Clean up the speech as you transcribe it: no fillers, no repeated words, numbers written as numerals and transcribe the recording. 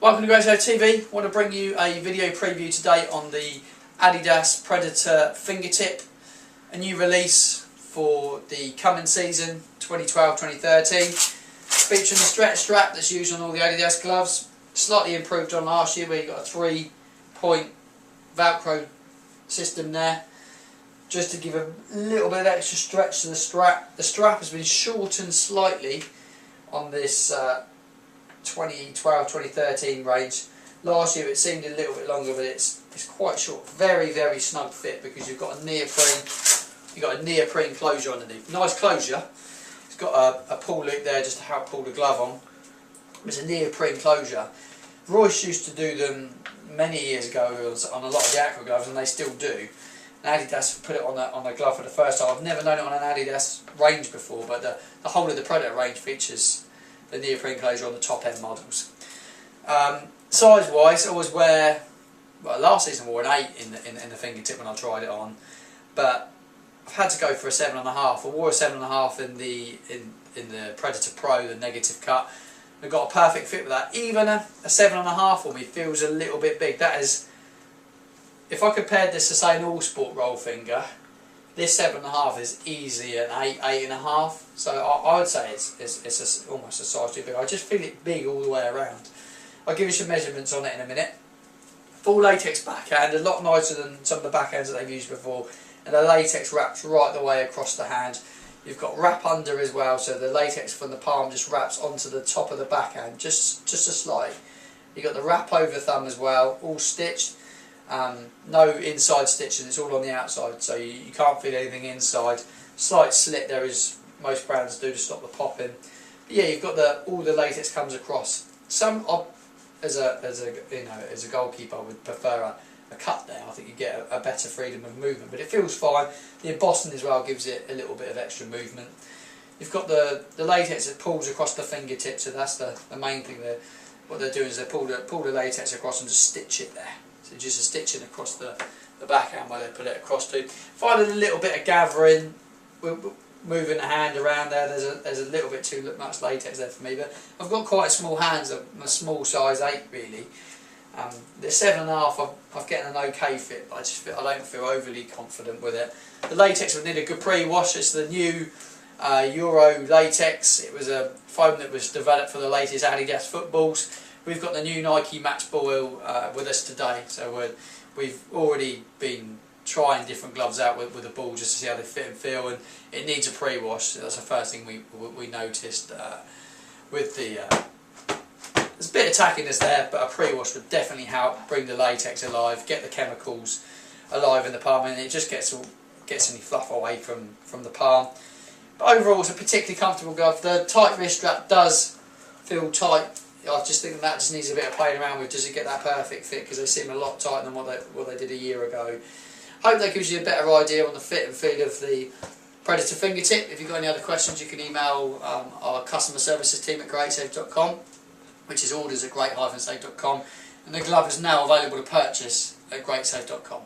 Welcome to Great Safe TV. I want to bring you a video preview today on the Adidas Predator Fingertip, a new release for the coming season 2012-2013, featuring the stretch strap that's used on all the Adidas gloves, slightly improved on last year where you got a 3-point Velcro system there, just to give a little bit of extra stretch to the strap. The strap has been shortened slightly on this 2012-2013 range. Last year it seemed a little bit longer, but it's quite short. Very, very snug fit because you've got a neoprene closure underneath. Nice closure. It's got a pull loop there just to help pull the glove on. It's a neoprene closure. Royce used to do them many years ago on a lot of the Aqua gloves, and they still do. And Adidas put it on a glove for the first time. I've never known it on an Adidas range before, but the whole of the Predator range features the neoprene closure on the top end models. Size wise, I always wear, well, last season I wore an 8 in the fingertip when I tried it on, but I've had to go for a 7.5. I wore a 7.5 in the Predator Pro, the negative cut. I got a perfect fit with that. Even a 7.5 for me feels a little bit big. That is, if I compared this to say an all sport roll finger, this 7.5 is easily an 8, 8.5. So I would say it's almost a size too big. I just feel it big all the way around. I'll give you some measurements on it in a minute. Full latex backhand, a lot nicer than some of the backhands that they've used before. And the latex wraps right the way across the hand. You've got wrap under as well, so the latex from the palm just wraps onto the top of the backhand, just a slight. You've got the wrap over thumb as well, all stitched. No inside stitching, it's all on the outside, so you can't feel anything inside. Slight slit there, as most brands do, to stop the popping. But yeah, you've got all the latex comes across. Some, as a goalkeeper, I would prefer a cut there. I think you get a better freedom of movement, but it feels fine. The embossing as well gives it a little bit of extra movement. You've got the latex that pulls across the fingertip, so that's the main thing there. What they're doing is they pull the latex across and just stitch it there. So just a stitching across the backhand where they put it across to. Finding a little bit of gathering, moving the hand around there. There's a little bit too much latex there for me, but I've got quite small hands. I'm a small size 8 really. The 7.5, I'm getting an okay fit, but I don't feel overly confident with it. The latex would need a good pre-wash. It's the new Euro latex. It was a foam that was developed for the latest Adidas footballs. We've got the new Nike Match Ball with us today, so we've already been trying different gloves out with the ball just to see how they fit and feel, and it needs a pre-wash. So that's the first thing we noticed with the. There's a bit of tackiness there, but a pre-wash would definitely help bring the latex alive, get the chemicals alive in the palm, and it just gets any fluff away from the palm. But overall, it's a particularly comfortable glove. The tight wrist strap does feel tight. I just think that just needs a bit of playing around with. Does it get that perfect fit? Because they seem a lot tighter than what they did a year ago. Hope that gives you a better idea on the fit and feel of the Predator Fingertip. If you've got any other questions, you can email our customer services team at greatsafe.com, which is orders at great-safe.com, and the glove is now available to purchase at greatsafe.com.